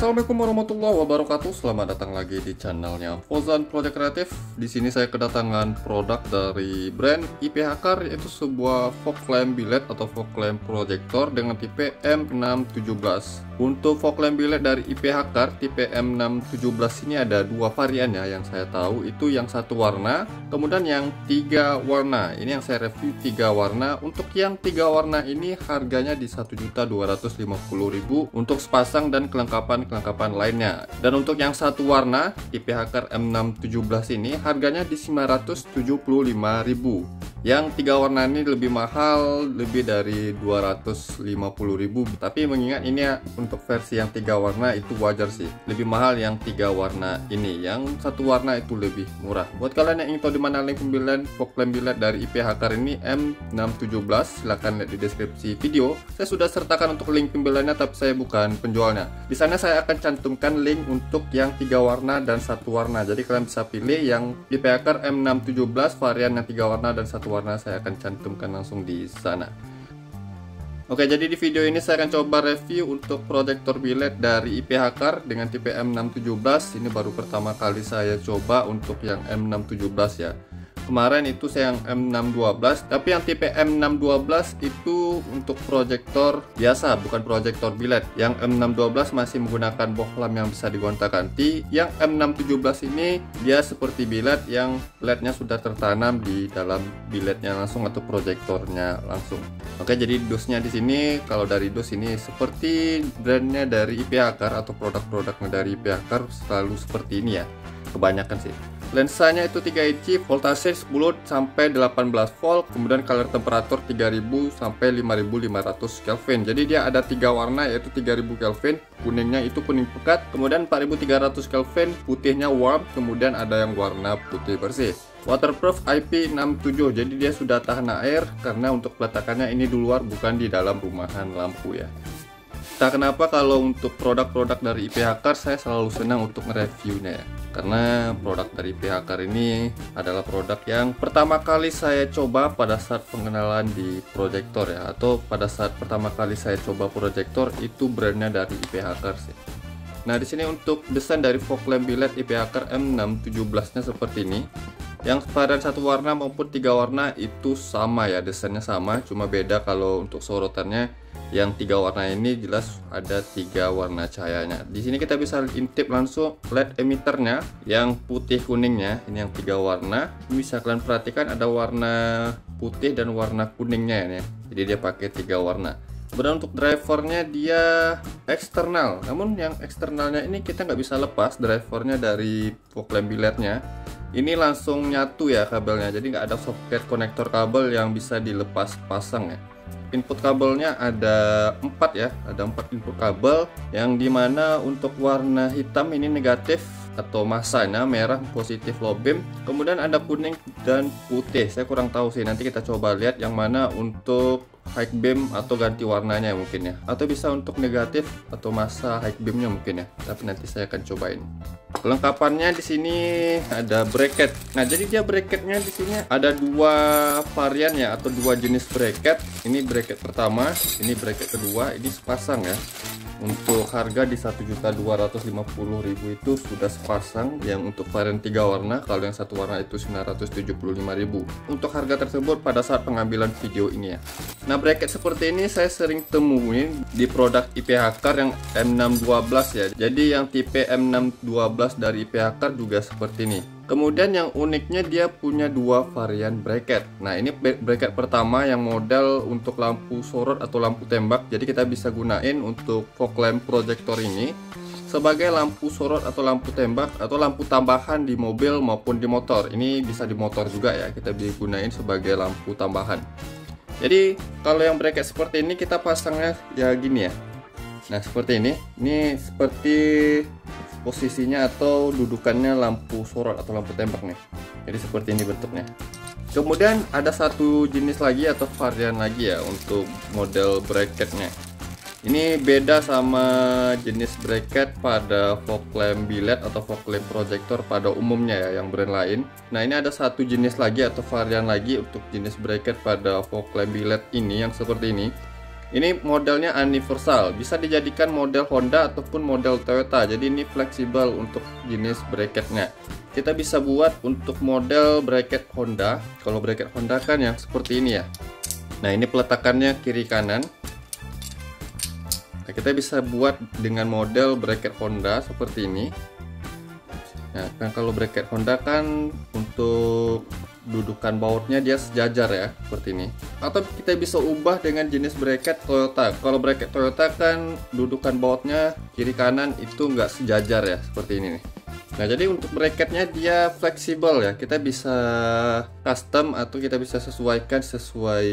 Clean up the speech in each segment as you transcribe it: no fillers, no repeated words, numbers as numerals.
Assalamualaikum warahmatullahi wabarakatuh. Selamat datang lagi di channelnya Fauzan Project Kreatif. Di sini saya kedatangan produk dari brand IP Hackar, yaitu sebuah fog lamp billet atau fog lamp projector dengan tipe M617. Untuk fog lamp billet dari IP Hackar tipe M617 ini ada dua varian ya, yang saya tahu itu yang satu warna, kemudian yang tiga warna. Ini yang saya review tiga warna. Untuk yang tiga warna ini harganya di 1.250.000 untuk sepasang dan kelengkapan lainnya. Dan untuk yang satu warna IP Hackar M617 ini harganya di 975.000. Yang tiga warna ini lebih mahal, lebih dari 250.000. Tapi mengingat ini ya, untuk versi yang tiga warna itu wajar sih, lebih mahal yang tiga warna ini. Yang satu warna itu lebih murah. Buat kalian yang ingin tahu di mana link pembelian fog lamp billet dari IP Hackar ini M617, silahkan lihat di deskripsi video. Saya sudah sertakan untuk link pembeliannya, tapi saya bukan penjualnya. Di sana saya akan cantumkan link untuk yang tiga warna dan satu warna. Jadi kalian bisa pilih yang IP Hackar M617 varian yang tiga warna dan satu warna, saya akan cantumkan langsung di sana. Oke, jadi di video ini saya akan coba review untuk proyektor billet dari IP Hackar dengan tipe M617. Ini baru pertama kali saya coba untuk yang M617 ya. Kemarin itu saya yang M612, tapi yang tipe M612 itu untuk proyektor biasa, bukan proyektor billet. Yang M612 masih menggunakan box lamp yang bisa digonta-ganti. Yang M617 ini dia seperti billet yang LED-nya sudah tertanam di dalam billetnya langsung atau proyektornya langsung. Oke, jadi dusnya di sini, kalau dari dus ini seperti brandnya dari IP Hackar atau produk-produknya dari IP Hackar selalu seperti ini ya, kebanyakan sih. Lensanya itu 3 inci, voltase 10 sampai 18 volt, kemudian color temperatur 3000 sampai 5500 Kelvin. Jadi dia ada tiga warna, yaitu 3000 Kelvin, kuningnya itu kuning pekat, kemudian 4300 Kelvin, putihnya warm, kemudian ada yang warna putih bersih. Waterproof IP67, jadi dia sudah tahan air karena untuk peletakannya ini di luar, bukan di dalam rumahan lampu ya. Entah kenapa kalau untuk produk-produk dari IP Hackar saya selalu senang untuk nge-reviewnya ya, karena produk dari IP Hackar ini adalah produk yang pertama kali saya coba pada saat pengenalan di proyektor ya, atau pada saat pertama kali saya coba proyektor itu brandnya dari IP Hackar sih. Nah, di sini untuk desain dari fog lamp billet IP Hackar M617-nya seperti ini. Yang varian satu warna maupun tiga warna itu sama ya, desainnya sama, cuma beda kalau untuk sorotannya. Yang tiga warna ini jelas ada tiga warna cahayanya. Di sini kita bisa intip langsung LED emitternya yang putih kuningnya. Ini yang tiga warna. Bisa kalian perhatikan ada warna putih dan warna kuningnya ya. Jadi dia pakai tiga warna. Kemudian untuk drivernya dia eksternal. Namun yang eksternalnya ini kita nggak bisa lepas drivernya dari fog lamp billetnya. Ini langsung nyatu ya kabelnya. Jadi nggak ada soket konektor kabel yang bisa dilepas pasang ya. Input kabelnya ada 4 ya, ada 4 input kabel, yang dimana untuk warna hitam ini negatif atau masanya merah positif low beam, kemudian ada kuning dan putih. Saya kurang tahu sih, nanti kita coba lihat yang mana untuk high beam atau ganti warnanya mungkin ya, atau bisa untuk negatif atau masa high beamnya mungkin ya, tapi nanti saya akan cobain. Kelengkapannya di sini ada bracket. Nah, jadi dia bracketnya di sini ada dua varian ya, atau dua jenis bracket. Ini bracket pertama, ini bracket kedua, ini sepasang ya. Untuk harga di 1.250.000 itu sudah sepasang. Yang untuk varian tiga warna, kalau yang satu warna itu 975.000. Untuk harga tersebut pada saat pengambilan video ini ya. Nah, bracket seperti ini saya sering temuin di produk IP Hackar yang M612 ya. Jadi yang tipe M612 dari IP Hackar juga seperti ini. Kemudian yang uniknya dia punya dua varian bracket. Nah, ini bracket pertama yang model untuk lampu sorot atau lampu tembak. Jadi kita bisa gunain untuk fog lamp projector ini sebagai lampu sorot atau lampu tembak atau lampu tambahan di mobil maupun di motor. Ini bisa di motor juga ya, kita bisa gunain sebagai lampu tambahan. Jadi kalau yang bracket seperti ini kita pasangnya ya gini ya. Nah, seperti ini. Ini seperti posisinya atau dudukannya lampu sorot atau lampu tembak nih. Jadi seperti ini bentuknya. Kemudian ada satu jenis lagi atau varian lagi ya untuk model bracketnya. Ini beda sama jenis bracket pada fog lamp billet atau fog lamp projector pada umumnya ya, yang brand lain. Nah, ini ada satu jenis lagi atau varian lagi untuk jenis bracket pada fog lamp billet ini yang seperti ini. Ini modelnya universal, bisa dijadikan model Honda ataupun model Toyota. Jadi ini fleksibel untuk jenis bracketnya. Kita bisa buat untuk model bracket Honda. Kalau bracket Honda kan yang seperti ini ya. Nah, ini peletakannya kiri kanan. Nah, kita bisa buat dengan model bracket Honda seperti ini. Nah, kan kalau bracket Honda kan untuk dudukan bautnya dia sejajar ya, seperti ini. Atau kita bisa ubah dengan jenis bracket Toyota. Kalau bracket Toyota kan dudukan bautnya kiri kanan itu nggak sejajar ya, seperti ini nih. Nah, jadi untuk bracketnya dia fleksibel ya. Kita bisa custom atau kita bisa sesuaikan sesuai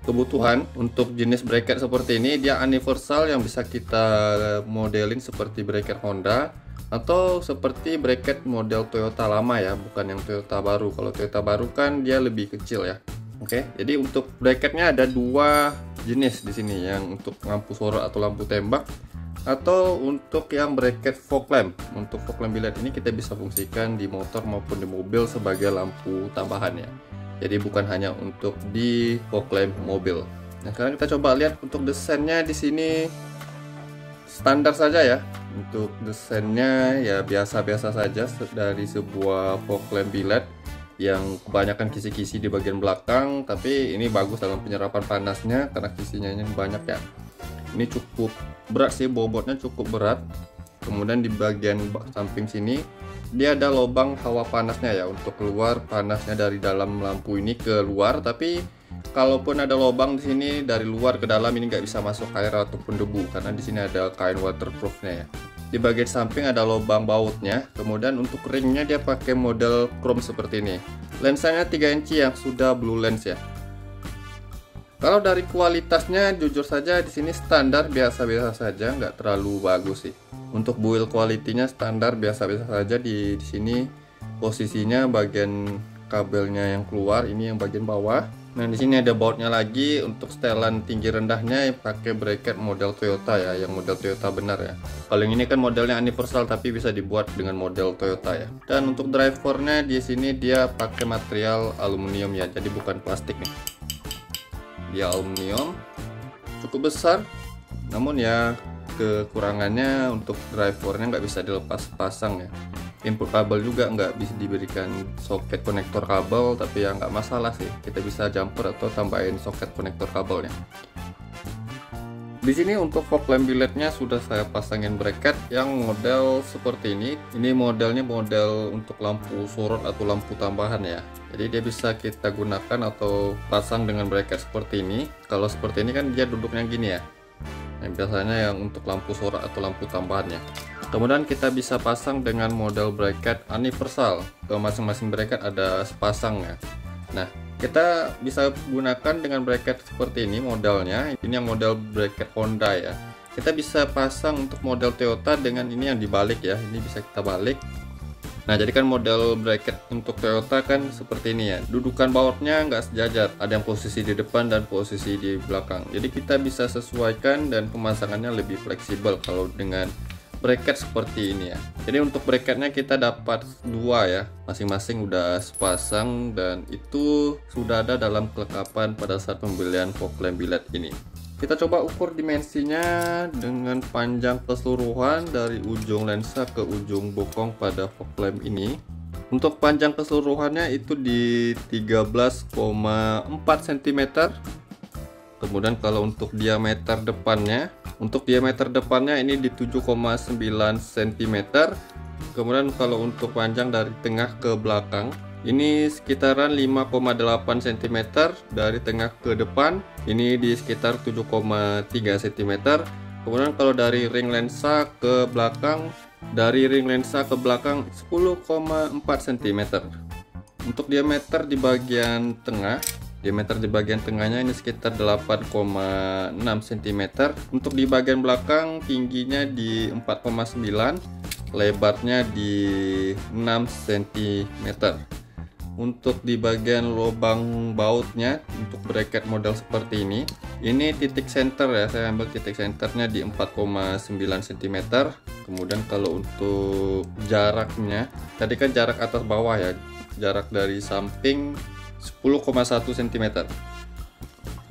kebutuhan. Untuk jenis bracket seperti ini dia universal yang bisa kita modelin seperti bracket Honda atau seperti bracket model Toyota lama ya, bukan yang Toyota baru. Kalau Toyota baru kan dia lebih kecil ya. Oke, jadi untuk bracketnya ada dua jenis di sini, yang untuk lampu sorot atau lampu tembak, atau untuk yang bracket fog lamp. Untuk fog lamp biled ini kita bisa fungsikan di motor maupun di mobil sebagai lampu tambahan ya. Jadi bukan hanya untuk di fog lamp mobil. Nah, sekarang kita coba lihat untuk desainnya di sini standar saja ya. Untuk desainnya ya biasa-biasa saja dari sebuah fog lamp biled yang kebanyakan kisi-kisi di bagian belakang, tapi ini bagus dalam penyerapan panasnya karena kisinya ini banyak ya. Ini cukup berat sih, bobotnya cukup berat. Kemudian di bagian samping sini dia ada lubang hawa panasnya ya, untuk keluar panasnya dari dalam lampu ini ke luar. Tapi kalaupun ada lubang di sini dari luar ke dalam, ini nggak bisa masuk air ataupun debu karena di sini ada kain waterproofnya ya. Di bagian samping ada lubang bautnya. Kemudian untuk ringnya dia pakai model chrome seperti ini. Lensanya 3 inci yang sudah blue lens ya. Kalau dari kualitasnya jujur saja di sini standar biasa-biasa saja, nggak terlalu bagus sih. Untuk build quality-nya standar biasa-biasa saja. Di sini posisinya bagian kabelnya yang keluar, ini yang bagian bawah. Nah, di sini ada bautnya lagi. Untuk setelan tinggi rendahnya pakai bracket model Toyota ya, yang model Toyota benar ya. Kalau yang ini kan modelnya universal tapi bisa dibuat dengan model Toyota ya. Dan untuk drivernya di sini dia pakai material aluminium ya, jadi bukan plastik nih. Dia aluminium, cukup besar. Namun ya kekurangannya untuk drivernya nggak bisa dilepas pasang ya. Input kabel juga nggak bisa diberikan soket konektor kabel, tapi ya nggak masalah sih, kita bisa jumper atau tambahin soket konektor kabelnya. Di sini untuk fog lamp bilednya sudah saya pasangin bracket yang model seperti ini. Ini modelnya model untuk lampu sorot atau lampu tambahan ya. Jadi dia bisa kita gunakan atau pasang dengan bracket seperti ini. Kalau seperti ini kan dia duduknya gini ya. Yang biasanya yang untuk lampu sorot atau lampu tambahannya. Kemudian kita bisa pasang dengan model bracket universal. Ke masing-masing bracket ada sepasang ya. Nah, kita bisa gunakan dengan bracket seperti ini modelnya. Ini yang model bracket Honda ya. Kita bisa pasang untuk model Toyota dengan ini yang dibalik ya. Ini bisa kita balik. Nah, jadi kan model bracket untuk Toyota kan seperti ini ya. Dudukan bautnya nggak sejajar. Ada yang posisi di depan dan posisi di belakang. Jadi kita bisa sesuaikan dan pemasangannya lebih fleksibel kalau dengan bracket seperti ini ya. Jadi untuk bracketnya kita dapat dua ya, masing-masing udah sepasang dan itu sudah ada dalam kelengkapan pada saat pembelian fog lamp biled ini. Kita coba ukur dimensinya dengan panjang keseluruhan dari ujung lensa ke ujung bokong pada fog lamp ini. Untuk panjang keseluruhannya itu di 13,4 cm. Kemudian kalau untuk diameter depannya, ini di 7,9 cm. Kemudian kalau untuk panjang dari tengah ke belakang ini sekitaran 5,8 cm. Dari tengah ke depan ini di sekitar 7,3 cm. Kemudian kalau dari ring lensa ke belakang, 10,4 cm. Untuk diameter di bagian tengah, tengahnya ini sekitar 8,6 cm. Untuk di bagian belakang tingginya di 4,9, lebarnya di 6 cm. Untuk di bagian lubang bautnya untuk bracket model seperti ini titik center ya, saya ambil titik centernya di 4,9 cm. Kemudian kalau untuk jaraknya, tadi kan jarak atas bawah ya, jarak dari samping 10,1 cm.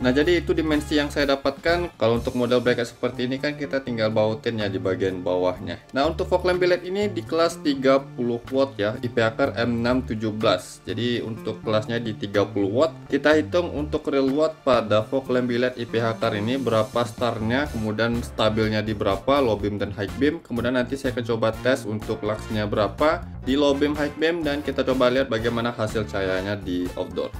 Nah, jadi itu dimensi yang saya dapatkan. Kalau untuk model bracket seperti ini kan kita tinggal bautin ya di bagian bawahnya. Nah, untuk fog lamp biled ini di kelas 30 watt ya, IP akar M617. Jadi untuk kelasnya di 30 watt. Kita hitung untuk real watt pada fog lamp biled IP akar ini berapa startnya, kemudian stabilnya di berapa, low beam dan high beam. Kemudian nanti saya akan coba tes untuk luxnya berapa di low beam, high beam, dan kita coba lihat bagaimana hasil cahayanya di outdoor.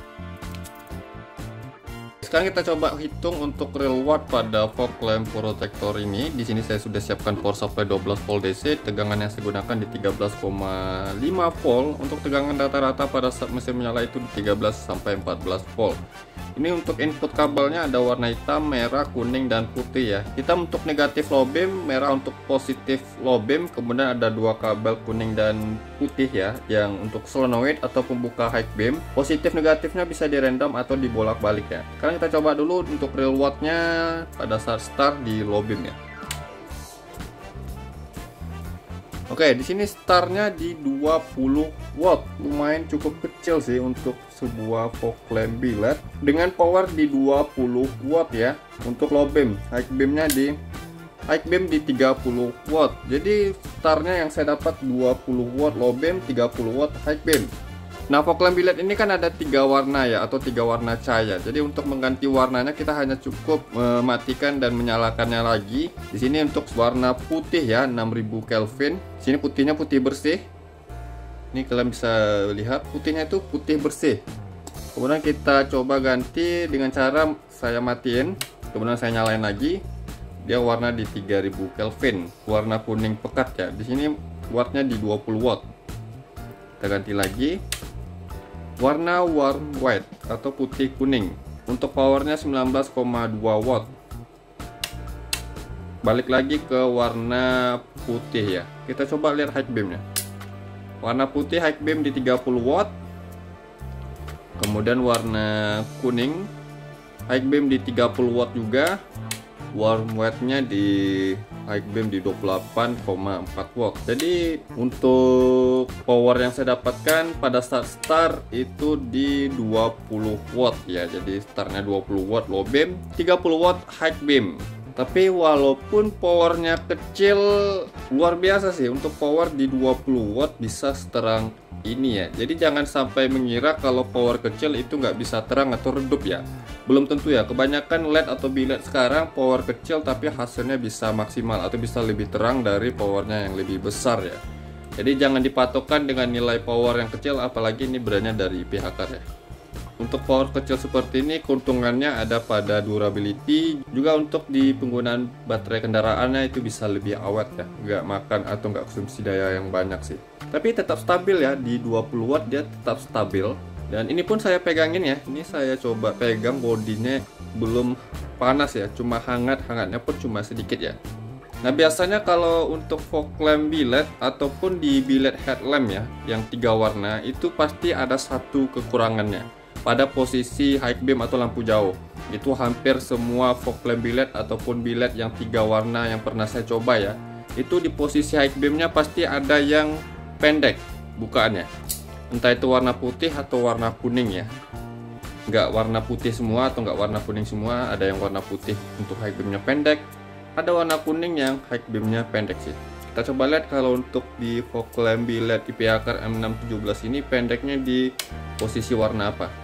Sekarang kita coba hitung untuk real watt pada fog lamp protector ini. Di sini saya sudah siapkan power supply 12 volt DC. Tegangan yang saya gunakan di 13,5 volt. Untuk tegangan rata-rata pada saat mesin menyala itu di 13 sampai 14 volt. Ini untuk input kabelnya ada warna hitam, merah, kuning, dan putih ya. Hitam untuk negatif low beam, merah untuk positif low beam. Kemudian ada dua kabel kuning dan putih ya, yang untuk solenoid atau pembuka high beam. Positif negatifnya bisa dirandom atau dibolak-balik ya. Sekarang kita coba dulu untuk real wattnya pada saat start di low beam ya. Oke, di sini startnya di 20 watt. Lumayan cukup kecil sih untuk sebuah fog lamp biled dengan power di 20 watt ya. Untuk low beam, high beamnya di 30 watt. Jadi startnya yang saya dapat 20 watt low beam, 30 watt high beam. Nah, fog lamp biled ini kan ada 3 warna ya, atau 3 warna cahaya. Jadi untuk mengganti warnanya kita hanya cukup mematikan dan menyalakannya lagi. Di sini untuk warna putih ya, 6000 Kelvin. Sini putihnya putih bersih. Ini kalian bisa lihat putihnya itu putih bersih. Kemudian kita coba ganti dengan cara saya matiin, kemudian saya nyalain lagi. Dia warna di 3000 Kelvin, warna kuning pekat ya. Di sini wattnya di 20 watt. Kita ganti lagi. Warna warm white atau putih kuning. Untuk powernya 19,2 watt. Balik lagi ke warna putih ya. Kita coba lihat high beamnya. Warna putih high beam di 30 watt. Kemudian warna kuning high beam di 30 watt juga. Warm white-nya di high beam di 28,4 watt. Jadi untuk power yang saya dapatkan pada saat start itu di 20 watt ya. Jadi startnya 20 watt low beam, 30 watt high beam. Tapi walaupun powernya kecil, luar biasa sih untuk power di 20 watt bisa seterang ini ya. Jadi jangan sampai mengira kalau power kecil itu nggak bisa terang atau redup ya. Belum tentu ya. Kebanyakan LED atau biled sekarang power kecil tapi hasilnya bisa maksimal atau bisa lebih terang dari powernya yang lebih besar ya. Jadi jangan dipatokkan dengan nilai power yang kecil, apalagi ini brandnya dari IP akar ya. Untuk power kecil seperti ini keuntungannya ada pada durability, juga untuk di penggunaan baterai kendaraannya itu bisa lebih awet ya, nggak makan atau nggak konsumsi daya yang banyak sih. Tapi tetap stabil ya, di 20 watt dia tetap stabil. Dan ini pun saya pegangin ya, ini saya coba pegang bodinya belum panas ya, cuma hangatnya pun cuma sedikit ya. Nah, biasanya kalau untuk fog lamp biled ataupun di biled headlamp ya, yang 3 warna itu pasti ada satu kekurangannya. Pada posisi high beam atau lampu jauh, itu hampir semua fog lamp biled ataupun biled yang 3 warna yang pernah saya coba ya, itu di posisi high beamnya pasti ada yang pendek bukaannya, entah itu warna putih atau warna kuning ya. Nggak warna putih semua atau nggak warna kuning semua, ada yang warna putih untuk high beamnya pendek, ada warna kuning yang high beamnya pendek sih. Kita coba lihat kalau untuk di fog lamp biled IP akar M617 ini pendeknya di posisi warna apa.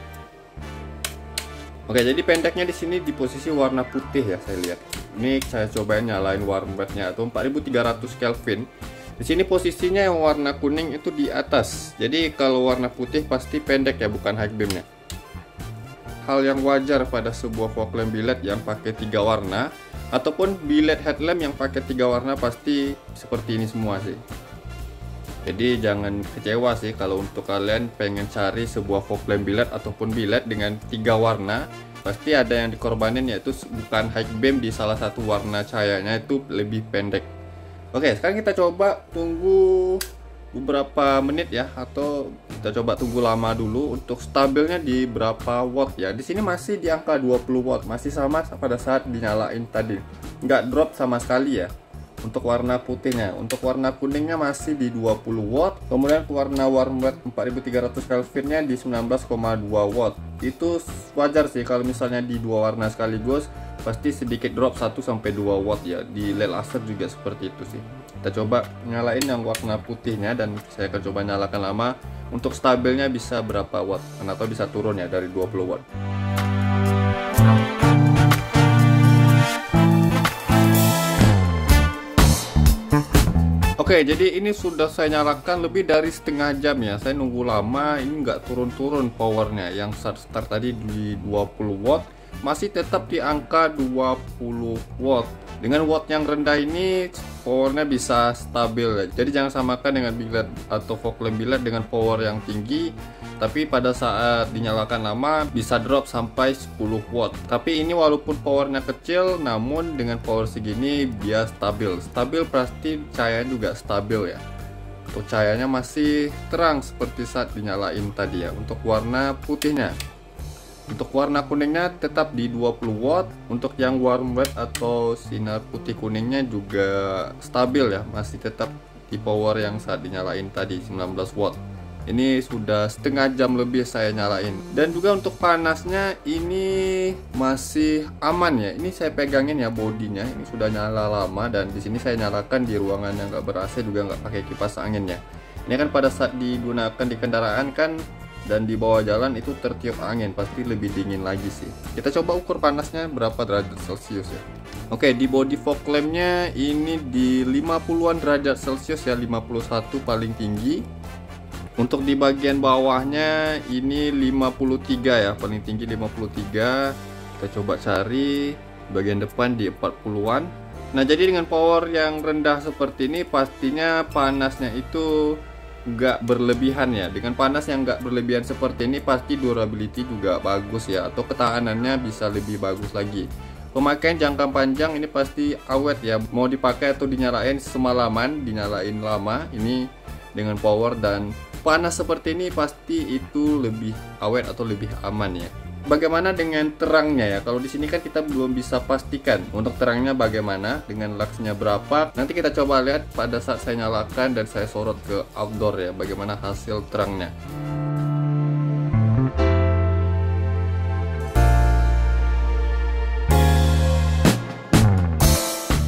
Oke, jadi pendeknya di sini di posisi warna putih ya, saya lihat. Ini saya cobain nyalain warm white-nya atau 4300 Kelvin. Di sini posisinya yang warna kuning itu di atas. Jadi kalau warna putih pasti pendek ya, bukan high beamnya. Hal yang wajar pada sebuah fog lamp biled yang pakai 3 warna ataupun biled headlamp yang pakai 3 warna pasti seperti ini semua sih. Jadi jangan kecewa sih kalau untuk kalian pengen cari sebuah fog lamp biled ataupun biled dengan 3 warna, pasti ada yang dikorbanin, yaitu bukan high beam di salah satu warna cahayanya itu lebih pendek. Oke, sekarang kita coba tunggu beberapa menit ya, atau kita coba tunggu lama dulu untuk stabilnya di berapa watt ya. Di sini masih di angka 20 watt, masih sama pada saat dinyalain tadi, nggak drop sama sekali ya. Untuk warna putihnya, untuk warna kuningnya masih di 20 watt, kemudian warna warm red 4300 Kelvinnya di 19,2 watt. Itu wajar sih kalau misalnya di dua warna sekaligus, pasti sedikit drop 1-2 watt ya. Di LED laser juga seperti itu sih. Kita coba nyalain yang warna putihnya dan saya akan coba nyalakan lama. Untuk stabilnya bisa berapa watt atau bisa turun ya dari 20 watt. Oke, jadi ini sudah saya nyalakan lebih dari setengah jam ya. Saya nunggu lama, ini nggak turun-turun powernya. Yang start tadi di 20 watt masih tetap di angka 20 watt. Dengan watt yang rendah ini powernya bisa stabil ya. Jadi jangan samakan dengan biled atau fog lamp biled dengan power yang tinggi, tapi pada saat dinyalakan lama bisa drop sampai 10 watt. Tapi ini walaupun powernya kecil, namun dengan power segini dia stabil. Stabil pasti cahayanya juga stabil ya. Untuk cahayanya masih terang seperti saat dinyalain tadi ya. Untuk warna putihnya, untuk warna kuningnya tetap di 20 watt. Untuk yang warm red atau sinar putih kuningnya juga stabil ya, masih tetap di power yang saat dinyalain tadi 19 watt. Ini sudah setengah jam lebih saya nyalain. Dan juga untuk panasnya ini masih aman ya. Ini saya pegangin ya bodinya. Ini sudah nyala lama dan di sini saya nyalakan di ruangan yang nggak ber-AC, juga nggak pakai kipas angin ya. Ini kan pada saat digunakan di kendaraan kan dan di bawah jalan itu tertiup angin, pasti lebih dingin lagi sih. Kita coba ukur panasnya berapa derajat Celcius ya. Oke, di body fog lampnya ini di 50-an derajat Celcius ya, 51 paling tinggi. Untuk di bagian bawahnya ini 53 ya, paling tinggi 53. Kita coba cari bagian depan di 40-an. Nah, jadi dengan power yang rendah seperti ini pastinya panasnya itu nggak berlebihan ya. Dengan panas yang nggak berlebihan seperti ini pasti durability juga bagus ya, atau ketahanannya bisa lebih bagus lagi. Pemakaian jangka panjang ini pasti awet ya, mau dipakai atau dinyalain semalaman, dinyalain lama ini dengan power dan panas seperti ini pasti itu lebih awet atau lebih aman ya. Bagaimana dengan terangnya ya? Kalau di sini kan kita belum bisa pastikan untuk terangnya bagaimana, dengan luxnya berapa. Nanti kita coba lihat pada saat saya nyalakan dan saya sorot ke outdoor ya, bagaimana hasil terangnya.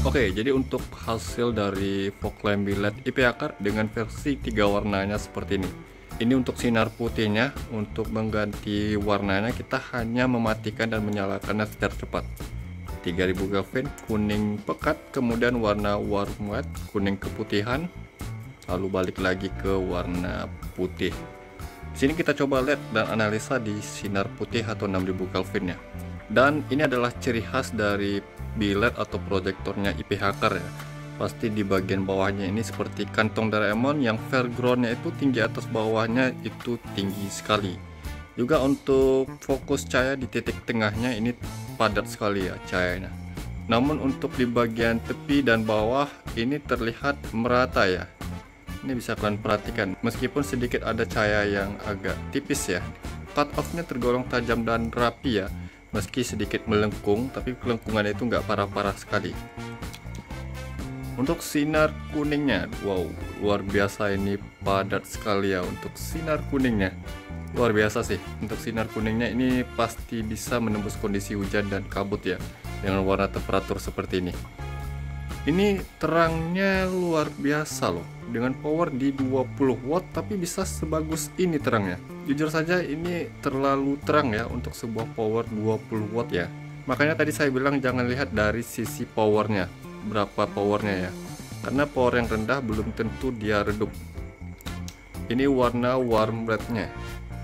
Oke, jadi untuk hasil dari fog lamp biled IP akar dengan versi 3 warnanya seperti ini. Ini untuk sinar putihnya, untuk mengganti warnanya kita hanya mematikan dan menyalakannya secara cepat. 3000 Kelvin, kuning pekat, kemudian warna warm white, kuning keputihan, lalu balik lagi ke warna putih. Di sini kita coba lihat dan analisa di sinar putih atau 6000 Kelvin ya. Dan ini adalah ciri khas dari biled atau proyektornya IP akar ya. Pasti di bagian bawahnya ini seperti kantong Doraemon, yang foregroundnya itu tinggi atas bawahnya itu tinggi sekali. Juga untuk fokus cahaya di titik tengahnya ini padat sekali ya cahayanya. Namun untuk di bagian tepi dan bawah ini terlihat merata ya. Ini bisa kalian perhatikan, meskipun sedikit ada cahaya yang agak tipis ya. Cut off-nya tergolong tajam dan rapi ya. Meski sedikit melengkung, tapi kelengkungannya itu nggak parah-parah sekali. Untuk sinar kuningnya, wow, luar biasa, ini padat sekali ya. Untuk sinar kuningnya luar biasa sih. Untuk sinar kuningnya ini pasti bisa menembus kondisi hujan dan kabut ya, dengan warna temperatur seperti ini. Ini terangnya luar biasa loh, dengan power di 20 watt tapi bisa sebagus ini terangnya. Jujur saja ini terlalu terang ya untuk sebuah power 20 watt ya. Makanya tadi saya bilang jangan lihat dari sisi powernya, berapa powernya ya, karena power yang rendah belum tentu dia redup. Ini warna warm rednya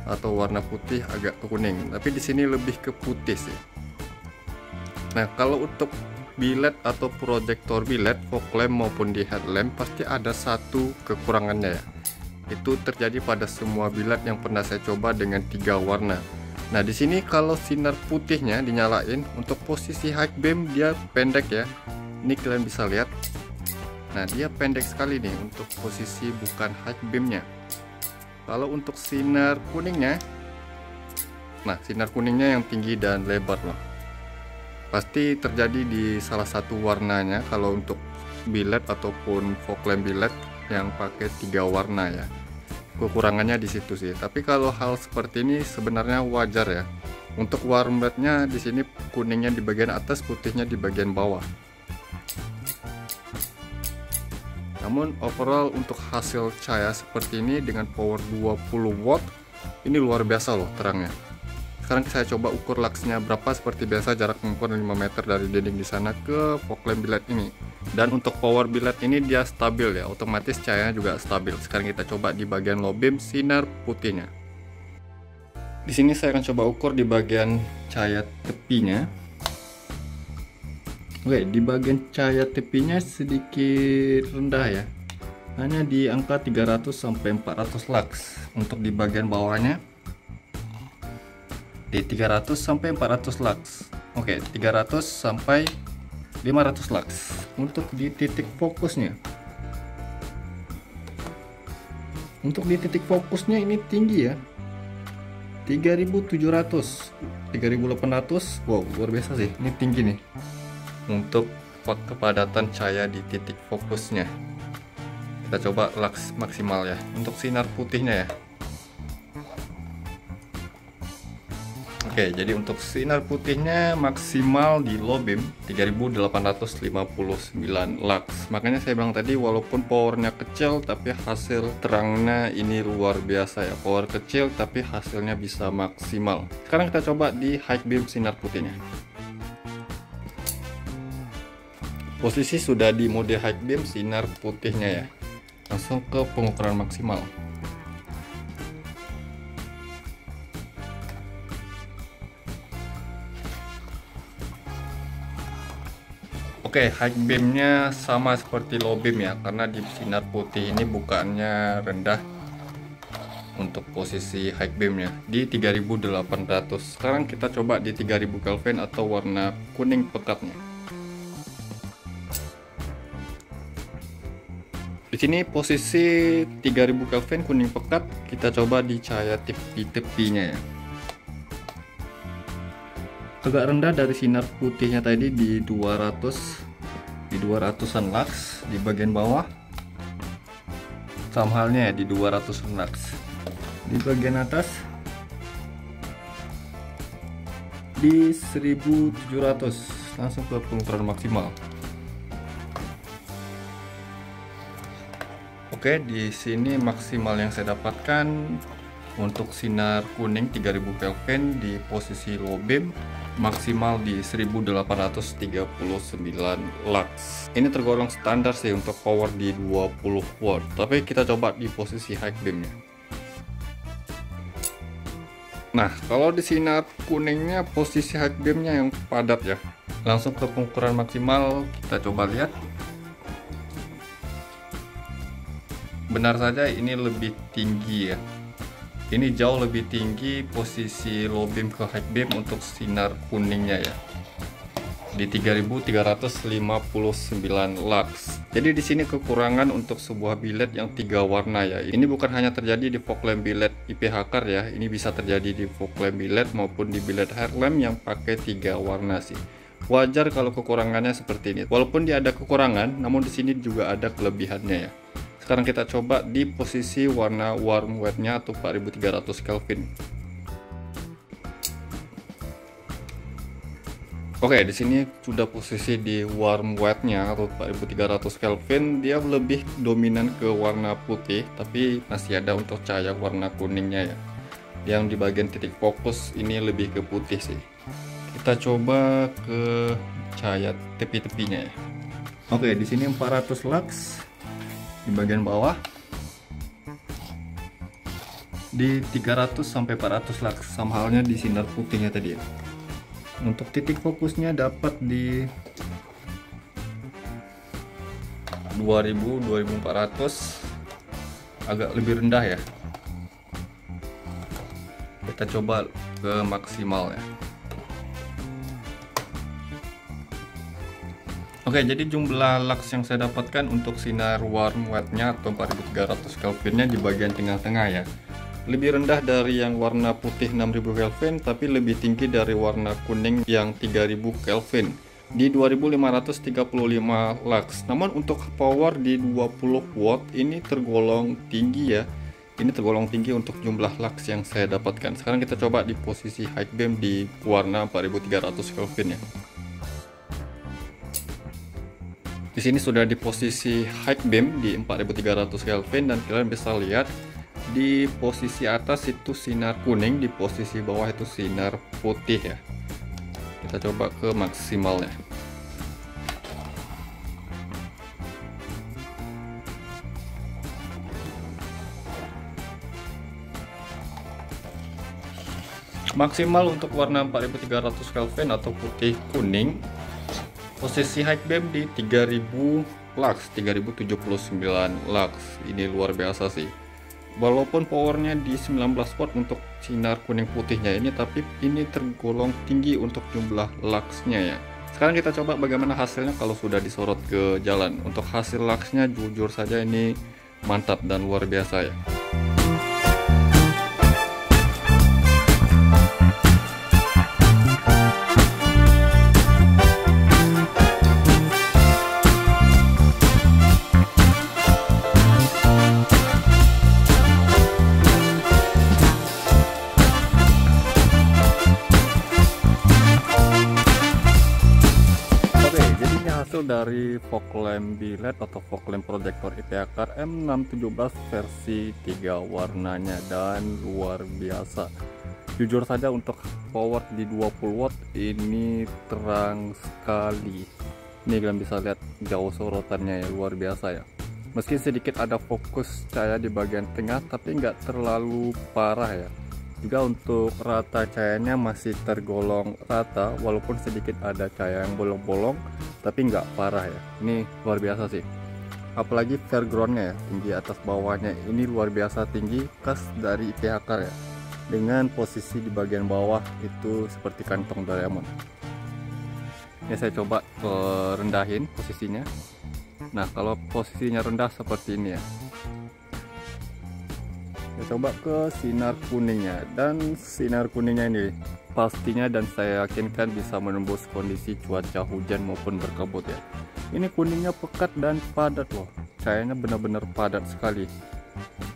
atau warna putih agak ke kuning, tapi di sini lebih ke putih sih. Nah, kalau untuk biled atau proyektor biled, fog lamp maupun di headlamp pasti ada satu kekurangannya ya. Itu terjadi pada semua biled yang pernah saya coba dengan 3 warna. Nah, di sini kalau sinar putihnya dinyalain, untuk posisi high beam dia pendek ya. Ini kalian bisa lihat. Nah, dia pendek sekali nih untuk posisi bukan high beamnya. Kalau untuk sinar kuningnya, nah sinar kuningnya yang tinggi dan lebar loh. Pasti terjadi di salah satu warnanya kalau untuk biled ataupun fog lamp biled yang pakai 3 warna ya. Kekurangannya di situ sih. Tapi kalau hal seperti ini sebenarnya wajar ya. Untuk warm rednya di sini kuningnya di bagian atas, putihnya di bagian bawah. Namun overall untuk hasil cahaya seperti ini dengan power 20 watt ini luar biasa loh terangnya. Sekarang saya coba ukur luxnya berapa. Seperti biasa jarak mengukur 5 meter dari dinding di sana ke fog lamp biled ini. Dan untuk power biled ini dia stabil ya, otomatis cahayanya juga stabil. Sekarang kita coba di bagian low beam sinar putihnya. Di sini saya akan coba ukur di bagian cahaya tepinya. Oke, di bagian cahaya tepinya sedikit rendah ya. Hanya di angka 300 sampai 400 lux. Untuk di bagian bawahnya di 300 sampai 400 lux. Oke, 300 sampai 500 lux. Untuk di titik fokusnya, ini tinggi ya, 3700, 3800. Wow, luar biasa sih, ini tinggi nih untuk kepadatan cahaya di titik fokusnya. Kita coba lux maksimal ya untuk sinar putihnya ya. Oke, jadi untuk sinar putihnya maksimal di low beam 3859 lux. Makanya saya bilang tadi walaupun powernya kecil tapi hasil terangnya ini luar biasa ya. Power kecil tapi hasilnya bisa maksimal. Sekarang kita coba di high beam sinar putihnya. Posisi sudah di mode high beam sinar putihnya ya. Langsung ke pengukuran maksimal. Oke, high beamnya sama seperti low beam ya, karena di sinar putih ini bukaannya rendah. Untuk posisi high beamnya di 3800. Sekarang kita coba di 3000 Kelvin atau warna kuning pekatnya. Di sini posisi 3000 Kelvin kuning pekat, kita coba di cahaya tepi-tepinya ya. Agak rendah dari sinar putihnya tadi di 200-an lux di bagian bawah. Sama halnya ya di 200 lux. Di bagian atas di 1700, langsung ke pengukuran maksimal. Oke, di sini maksimal yang saya dapatkan untuk sinar kuning 3000 Kelvin di posisi low beam maksimal di 1839 lux. Ini tergolong standar sih untuk power di 20 watt. Tapi kita coba di posisi high beamnya. Nah, kalau di sinar kuningnya posisi high beamnya yang padat ya. Langsung ke pengukuran maksimal, kita coba lihat. Benar saja ini lebih tinggi ya. Ini jauh lebih tinggi posisi low beam ke high beam untuk sinar kuningnya ya. Di 3359 lux. Jadi di sini kekurangan untuk sebuah biled yang 3 warna ya. Ini bukan hanya terjadi di fog lamp biled IPH car ya. Ini bisa terjadi di fog lamp biled maupun di biled headlamp yang pakai 3 warna sih. Wajar kalau kekurangannya seperti ini. Walaupun dia ada kekurangan, namun di sini juga ada kelebihannya ya. Sekarang kita coba di posisi warna warm white-nya atau 4300 Kelvin. Oke, di sini sudah posisi di warm white-nya atau 4300 Kelvin. Dia lebih dominan ke warna putih, tapi masih ada untuk cahaya warna kuningnya ya. Yang di bagian titik fokus ini lebih ke putih sih. Kita coba ke cahaya tepi-tepinya ya. Oke, di sini 400 lux. Di bagian bawah di 300 sampai 400 lux, sama halnya di sinar putihnya tadi ya. Untuk titik fokusnya dapat di 2400, agak lebih rendah ya. Kita coba ke maksimal ya. Oke, jadi jumlah lux yang saya dapatkan untuk sinar warm white-nya atau 4300 Kelvin-nya di bagian tengah-tengah ya. Lebih rendah dari yang warna putih 6000 Kelvin, tapi lebih tinggi dari warna kuning yang 3000 Kelvin. di 2535 lux. Namun untuk power di 20 watt ini tergolong tinggi ya. Ini tergolong tinggi untuk jumlah lux yang saya dapatkan. Sekarang kita coba di posisi high beam di warna 4300 Kelvin ya. Di sini sudah di posisi high beam di 4300 Kelvin, dan kalian bisa lihat di posisi atas itu sinar kuning, di posisi bawah itu sinar putih ya. Kita coba ke maksimalnya. Maksimal untuk warna 4300 Kelvin atau putih kuning, posisi high beam di 3000 lux, 3079 lux. Ini luar biasa sih. Walaupun powernya di 19 watt untuk sinar kuning putihnya ini, tapi ini tergolong tinggi untuk jumlah luxnya ya. Sekarang kita coba bagaimana hasilnya kalau sudah disorot ke jalan. Untuk hasil luxnya jujur saja ini mantap dan luar biasa ya. Dari fog lamp biled atau fog lamp projector IPAKAR M617 versi 3 warnanya, dan luar biasa. Jujur saja untuk power di 20 watt ini terang sekali. Ini kalian bisa lihat jauh sorotannya ya, luar biasa ya. Meski sedikit ada fokus cahaya di bagian tengah, tapi nggak terlalu parah ya. Juga untuk rata cahayanya masih tergolong rata, walaupun sedikit ada cahaya yang bolong-bolong, tapi nggak parah ya. Ini luar biasa sih. Apalagi fairgroundnya ya, tinggi atas bawahnya ini luar biasa tinggi, khas dari IPAKAR ya. Dengan posisi di bagian bawah itu seperti kantong Doraemon. Ini saya coba rendahin posisinya. Nah, kalau posisinya rendah seperti ini ya. Saya coba ke sinar kuningnya, dan sinar kuningnya ini pastinya dan saya yakinkan bisa menembus kondisi cuaca hujan maupun berkabut ya. Ini kuningnya pekat dan padat loh, cahayanya benar-benar padat sekali.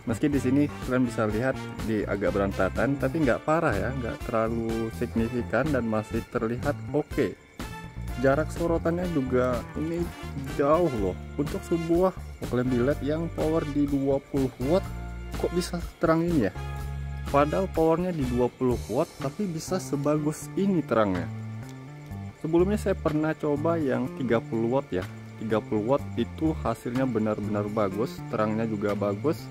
Meski di sini kalian bisa lihat di agak berantakan, tapi nggak parah ya, nggak terlalu signifikan dan masih terlihat oke. Jarak sorotannya juga ini jauh loh untuk sebuah fog lamp biled yang power di 20 watt. Kok bisa terang ini ya? Padahal powernya di 20 watt tapi bisa sebagus ini terangnya. Sebelumnya saya pernah coba yang 30 watt ya. 30 watt itu hasilnya benar-benar bagus, terangnya juga bagus.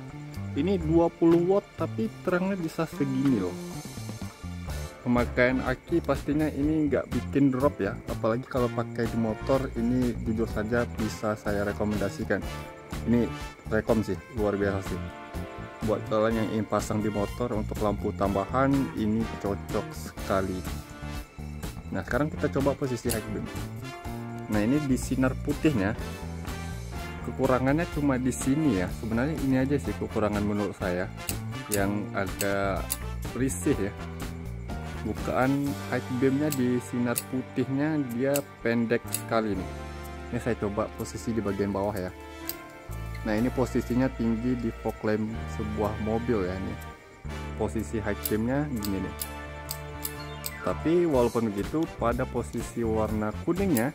Ini 20 watt tapi terangnya bisa segini loh. Pemakaian aki pastinya ini nggak bikin drop ya, apalagi kalau pakai di motor. Ini jujur saja bisa saya rekomendasikan. Ini rekom sih, luar biasa sih. Buat kalian yang ingin pasang di motor untuk lampu tambahan, ini cocok sekali. Nah, sekarang kita coba posisi high beam. Nah, ini di sinar putihnya kekurangannya cuma di sini ya. Sebenarnya ini aja sih kekurangan menurut saya, yang agak risih ya. Bukaan high beamnya di sinar putihnya dia pendek sekali nih. Ini saya coba posisi di bagian bawah ya. Nah, ini posisinya tinggi di fog lamp sebuah mobil ya. Ini posisi high beamnya gini nih. Tapi walaupun begitu, pada posisi warna kuningnya,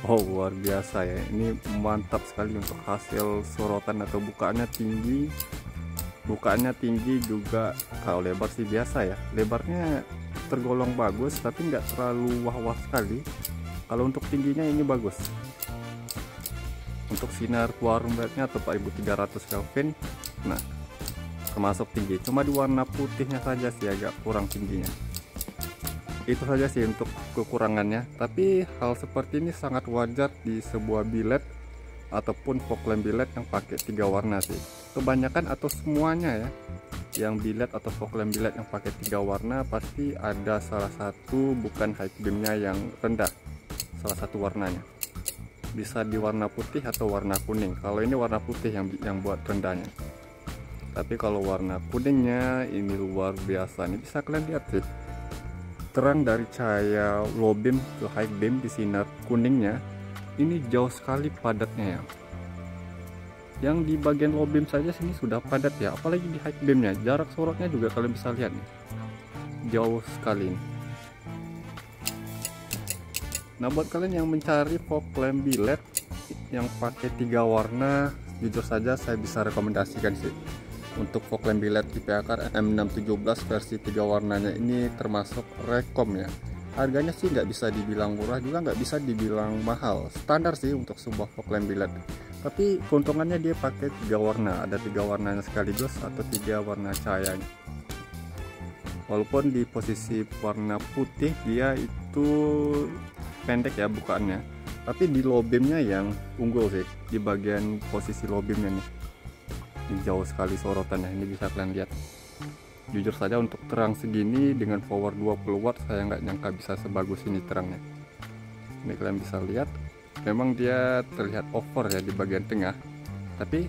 oh luar biasa ya. Ini mantap sekali untuk hasil sorotan atau bukaannya tinggi. Bukaannya tinggi juga. Kalau lebar sih biasa ya. Lebarnya tergolong bagus, tapi nggak terlalu wah-wah sekali. Kalau untuk tingginya ini bagus. Untuk sinar warm lednya atau 4300 Kelvin, nah termasuk tinggi. Cuma di warna putihnya saja sih agak kurang tingginya. Itu saja sih untuk kekurangannya. Tapi hal seperti ini sangat wajar di sebuah biled ataupun fog lamp biled yang pakai 3 warna sih. Kebanyakan atau semuanya ya, yang biled atau fog lamp biled yang pakai 3 warna pasti ada salah satu bukan high beamnya yang rendah, salah satu warnanya. Bisa di warna putih atau warna kuning. Kalau ini warna putih yang buat rendahnya. Tapi kalau warna kuningnya ini luar biasa. Ini bisa kalian lihat sih. terang dari cahaya low beam ke high beam di sinar kuningnya ini jauh sekali padatnya ya. Yang di bagian low beam saja sini sudah padat ya, apalagi di high beamnya. Jarak sorotnya juga kalian bisa lihat nih, jauh sekali nih. Nah, buat kalian yang mencari fog lamp biled yang pakai 3 warna, jujur saja saya bisa rekomendasikan sih untuk fog lamp biled IP Akar M617 versi 3 warnanya ini termasuk rekom ya. Harganya sih nggak bisa dibilang murah, juga nggak bisa dibilang mahal, standar sih untuk sebuah fog lamp biled. Tapi keuntungannya dia pakai 3 warna, ada 3 warnanya sekaligus atau 3 warna cahayanya. Walaupun di posisi warna putih dia itu pendek ya bukaannya, tapi di low beamnya yang unggul sih, di bagian posisi low beamnya nih. Ini jauh sekali sorotannya, ini bisa kalian lihat. Jujur saja untuk terang segini dengan power 20 watt saya nggak nyangka bisa sebagus ini terangnya. Ini kalian bisa lihat, memang dia terlihat over ya di bagian tengah, tapi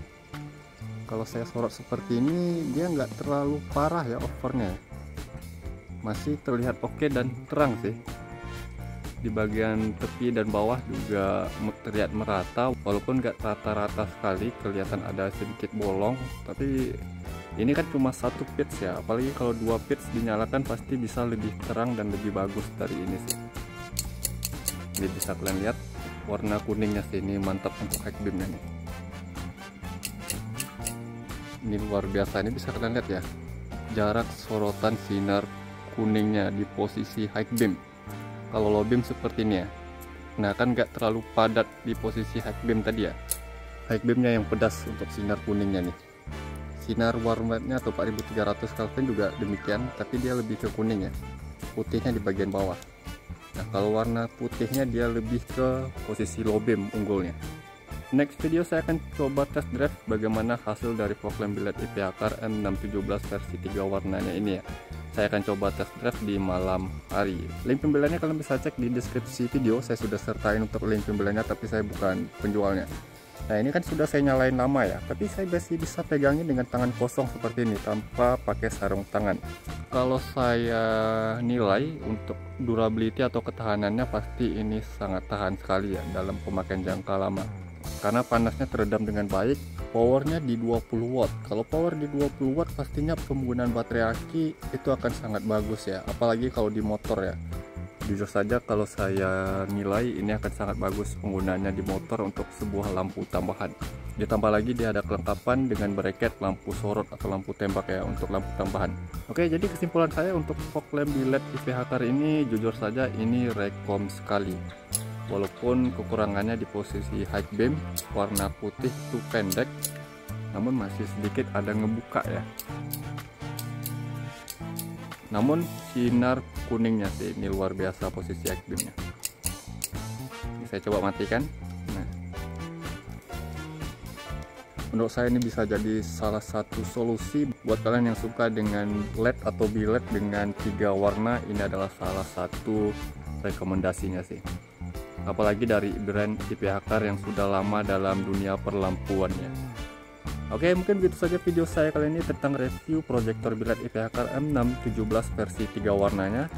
kalau saya sorot seperti ini dia nggak terlalu parah ya overnya, masih terlihat oke dan terang sih. Di bagian tepi dan bawah juga terlihat merata, walaupun nggak rata-rata sekali, kelihatan ada sedikit bolong. Tapi ini kan cuma 1 pits ya, apalagi kalau 2 pits dinyalakan pasti bisa lebih terang dan lebih bagus dari ini sih. Ini bisa kalian lihat warna kuningnya sih, ini mantap untuk high beamnya nih. Ini luar biasa, ini bisa kalian lihat ya, jarak sorotan sinar kuningnya di posisi high beam. Kalau low beam seperti ini ya, nah kan nggak terlalu padat di posisi high beam tadi ya. High beamnya yang pedas untuk sinar kuningnya nih. Sinar warmnya atau 4300 Kelvin juga demikian, tapi dia lebih ke kuning ya, putihnya di bagian bawah. Nah, kalau warna putihnya dia lebih ke posisi low beam unggulnya. Next video saya akan coba test drive bagaimana hasil dari fog lamp biled IP Akar M617 versi 3 warnanya ini ya. Saya akan coba test drive di malam hari. Link pembeliannya kalian bisa cek di deskripsi video. Saya sudah sertain untuk link pembeliannya, tapi saya bukan penjualnya. Nah, ini kan sudah saya nyalain lama ya, tapi saya masih bisa pegangin dengan tangan kosong seperti ini tanpa pakai sarung tangan. Kalau saya nilai untuk durability atau ketahanannya, pasti ini sangat tahan sekali ya dalam pemakaian jangka lama, karena panasnya teredam dengan baik. Powernya di 20 watt. Kalau power di 20 watt pastinya penggunaan baterai aki itu akan sangat bagus ya, apalagi kalau di motor ya. Jujur saja kalau saya nilai ini akan sangat bagus penggunaannya di motor untuk sebuah lampu tambahan. Ditambah lagi dia ada kelengkapan dengan bracket lampu sorot atau lampu tembak ya untuk lampu tambahan. Oke, jadi kesimpulan saya untuk fog lamp biled IP Akar ini jujur saja ini rekom sekali. Walaupun kekurangannya di posisi high beam, warna putih itu pendek, namun masih sedikit ada ngebuka ya. Namun sinar kuningnya sih ini luar biasa posisi high beamnya. Ini saya coba matikan. Nah, menurut saya ini bisa jadi salah satu solusi buat kalian yang suka dengan LED atau biled dengan 3 warna. Ini adalah salah satu rekomendasinya sih, apalagi dari brand IP Akar yang sudah lama dalam dunia perlampuannya. Oke, mungkin begitu saja video saya kali ini tentang review proyektor biled IP Akar M617 versi 3 warnanya.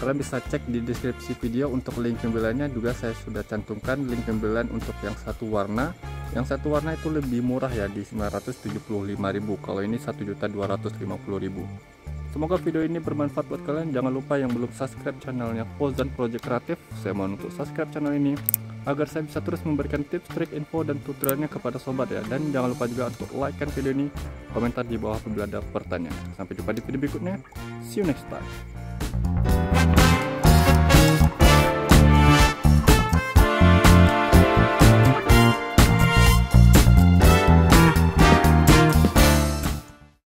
Kalian bisa cek di deskripsi video untuk link pembeliannya, juga saya sudah cantumkan link pembelian untuk yang 1 warna. Yang 1 warna itu lebih murah ya, di 975.000, kalau ini 1.250.000. Semoga video ini bermanfaat buat kalian. Jangan lupa yang belum subscribe channelnya Fauzan Project Kreatif, saya mohon untuk subscribe channel ini agar saya bisa terus memberikan tips, trik, info, dan tutorialnya kepada sobat ya. Dan jangan lupa juga untuk like kan video ini, komentar di bawah apabila ada pertanyaan. Sampai jumpa di video berikutnya. See you next time.